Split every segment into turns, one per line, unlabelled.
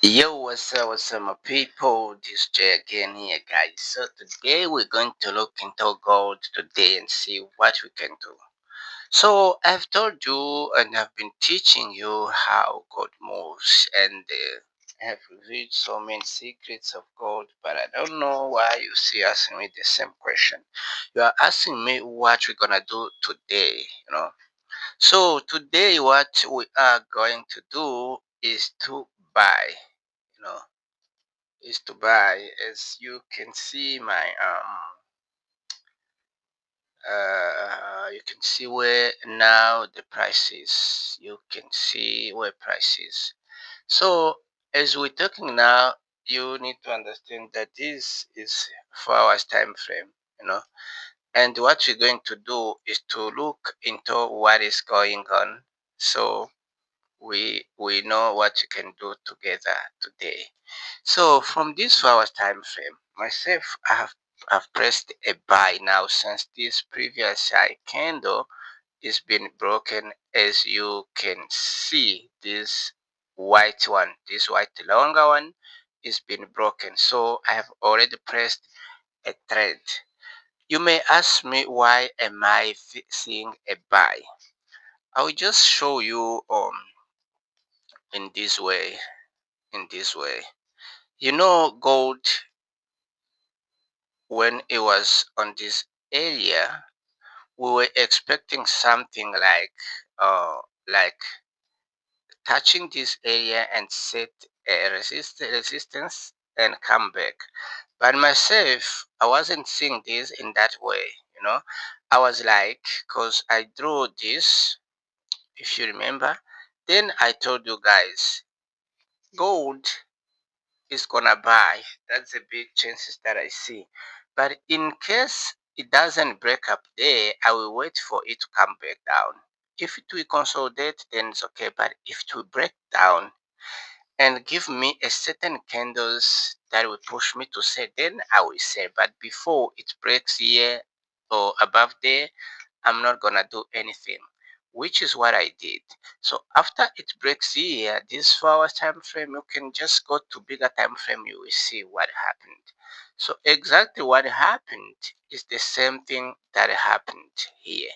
Yo, what's up, my people? This Jay again here, guys. So today we're going to look into gold today and see what we can do. So I've told you and I've been teaching you how gold moves, and I have revealed so many secrets of gold, but I don't know why you see asking me the same question. You are asking me what we're gonna do today. So today, what we are going to do is to buy. You know is to buy. As you can see my you can see where now the price is. You can see where price is. So as we're talking now, you need to understand that this is 4 hours time frame, you know. And what we're going to do is to look into what is going on. So we know what you can do together today. So from this 4 hours time frame, myself I've pressed a buy now since this previous high candle is been broken. As you can see, this white longer one is been broken. So I have already pressed a trade. You may ask me why am I seeing a buy? I will just show you in this way. In this way, gold, when it was on this area, we were expecting something like touching this area and set a resistance and come back. But myself, I wasn't seeing this in that way. I was like, because I drew this, if you remember, then I told you guys, gold is gonna buy. That's the big chances that I see. But in case it doesn't break up there, I will wait for it to come back down. If it will consolidate, then it's okay. But if it will break down and give me a certain candles that will push me to sell, then I will sell. But before it breaks here or above there, I'm not gonna do anything, which is what I did. So after it breaks here, this 4 hours time frame, you can just go to bigger time frame, you will see what happened. So exactly what happened is the same thing that happened here.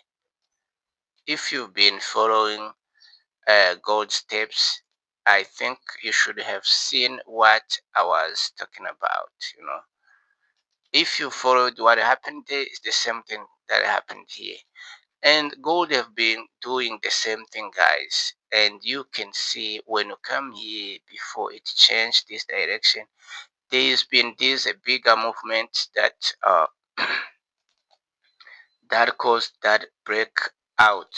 If you've been following gold steps, I think you should have seen what I was talking about. If you followed what happened there, it's the same thing that happened here. And gold have been doing the same thing, guys. And you can see when you come here before it changed this direction, there's been this a bigger movement that caused that breakout.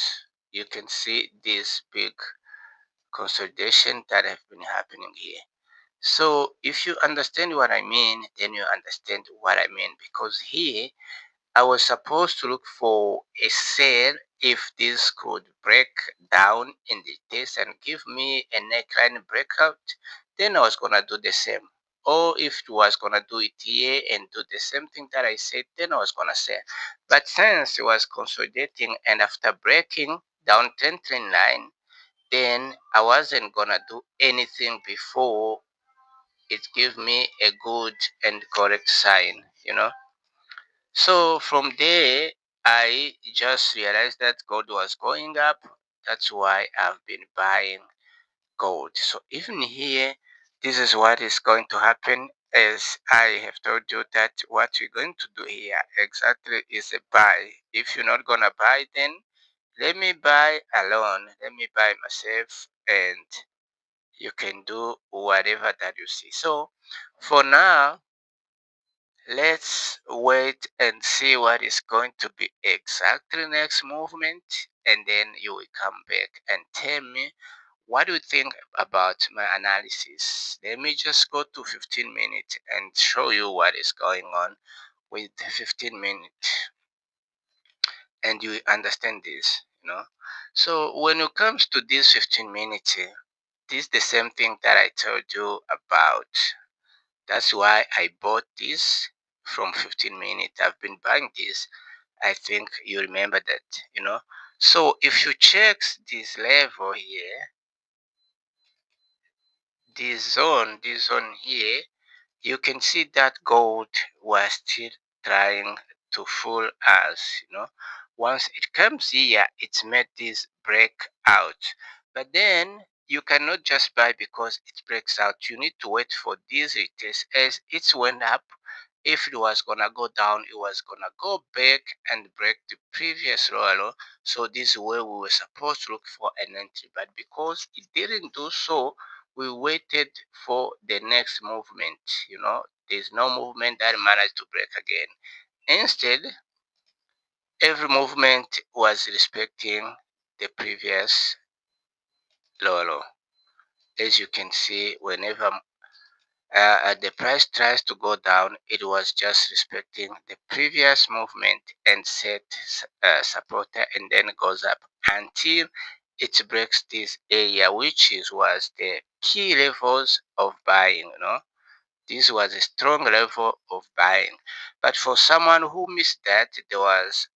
You can see this big consolidation that have been happening here. So if you understand what I mean, then you understand what I mean, because here I was supposed to look for a sale if this could break down in the test and give me a neckline breakout, then I was gonna do the same. Or if it was gonna do it here and do the same thing that I said, then I was gonna sell. But since it was consolidating and after breaking down 1039, then I wasn't gonna do anything before it gave me a good and correct sign. So from there, I just realized that gold was going up. That's why I've been buying gold. So even here, this is what is going to happen. As I have told you that what we're going to do here exactly is a buy. If you're not gonna buy, then let me buy alone. Let me buy myself, and you can do whatever that you see. So for now, let's wait and see what is going to be exactly next movement, and then you will come back and tell me what do you think about my analysis. Let me just go to 15 minutes and show you what is going on with 15 minutes, and you will understand this. So when it comes to this 15 minutes, this is the same thing that I told you about. That's why I bought this from 15 minutes. I've been buying this. I think you remember that. So if you check this level here, this zone here, you can see that gold was still trying to fool us. Once it comes here, it's made this break out. But then you cannot just buy because it breaks out. You need to wait for this retest as it went up. If it was gonna go down, it was gonna go back and break the previous low. So this is where we were supposed to look for an entry. But because it didn't do so, we waited for the next movement. There's no movement that managed to break again. Instead, every movement was respecting the previous low. As you can see, whenever the price tries to go down, it was just respecting the previous movement and set supporter and then goes up until it breaks this area, which was the key levels of buying. This was a strong level of buying. But for someone who missed that, there was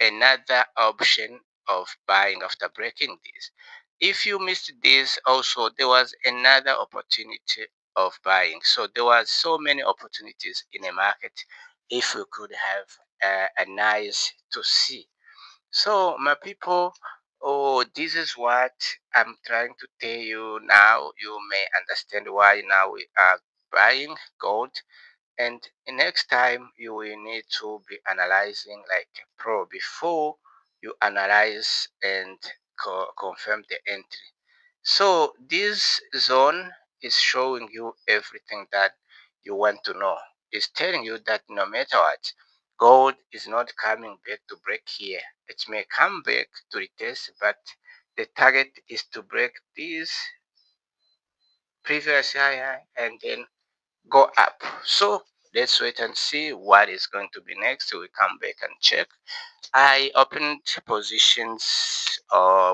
another option of buying after breaking this. If you missed this also, there was another opportunity of buying. So there was so many opportunities in the market if we could have an eyes to see. So my people, oh, this is what I'm trying to tell you now. You may understand why now we are buying gold, and next time you will need to be analyzing like a pro before you analyze and confirm the entry. So this zone is showing you everything that you want to know. It's telling you that no matter what, gold is not coming back to break here. It may come back to retest, but the target is to break this previous high and then go up. So let's wait and see what is going to be next. We come back and check. I opened positions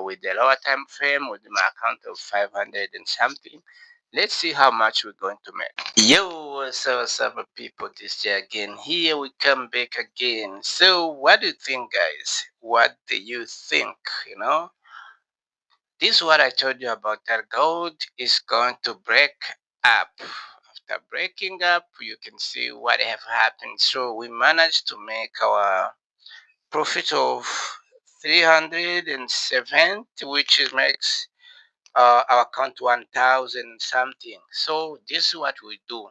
with the lower time frame with my account of 500 and something. Let's see how much we're going to make. Yo, what's up, people? This year again. Here we come back again. So, what do you think, guys? What do you think? You know, this is what I told you about that gold is going to break up. After breaking up, you can see what have happened. So we managed to make our profit of 307, which makes our account 1000 something. So this is what we do.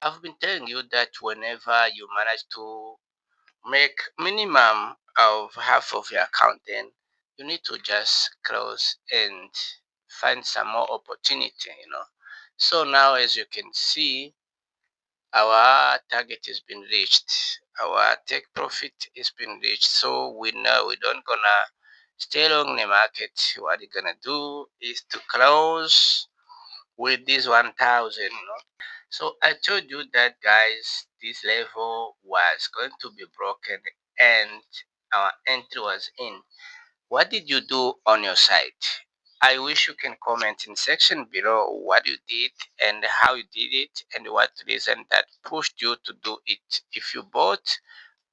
I've been telling you that whenever you manage to make minimum of half of your account, then you need to just close and find some more opportunity. So now, as you can see, our target has been reached, our take profit has been reached. So we know we don't gonna stay long the market. What we're gonna do is to close with this 1000. So I told you that, guys, this level was going to be broken and our entry was in. What did you do on your side? I wish you can comment in section below what you did and how you did it and what reason that pushed you to do it. If you bought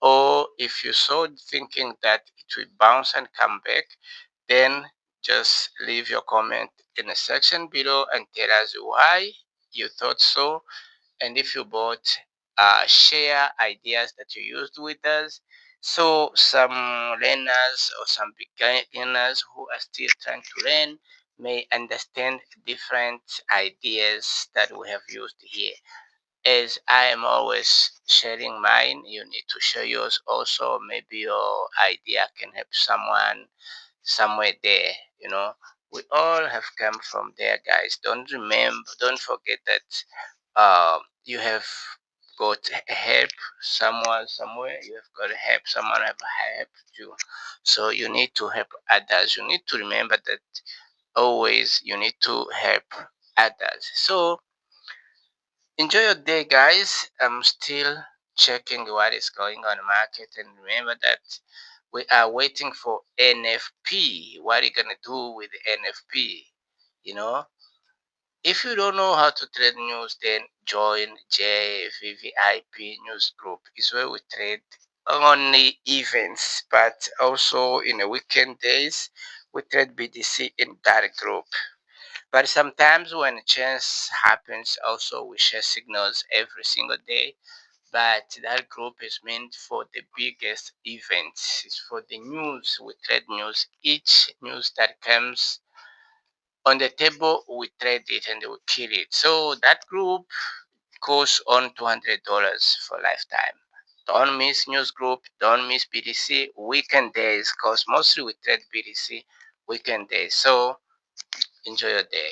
or if you sold thinking that it will bounce and come back, then just leave your comment in the section below and tell us why you thought so. And if you bought, share ideas that you used with us. So some learners or some beginners who are still trying to learn may understand different ideas that we have used here. As I am always sharing mine, you need to share yours also. Maybe your idea can help someone somewhere there. We all have come from there, guys. Don't forget that you have got help someone somewhere. You have got to help someone have helped you. So you need to help others. You need to remember that always you need to help others. So enjoy your day, guys. I'm still checking what is going on in the market, and remember that we are waiting for NFP. What are you gonna do with NFP? You know, if you don't know how to trade news, then join JVVIP News Group. It's where we trade only events, but also in the weekend days we trade BTC in that group. But sometimes when a chance happens, also we share signals every single day. But that group is meant for the biggest events. It's for the news. We trade news. Each news that comes on the table, we trade it and we kill it. So that group costs on $200 for lifetime. Don't miss news group. Don't miss BTC weekend days, cause mostly we trade BTC weekend days. So enjoy your day.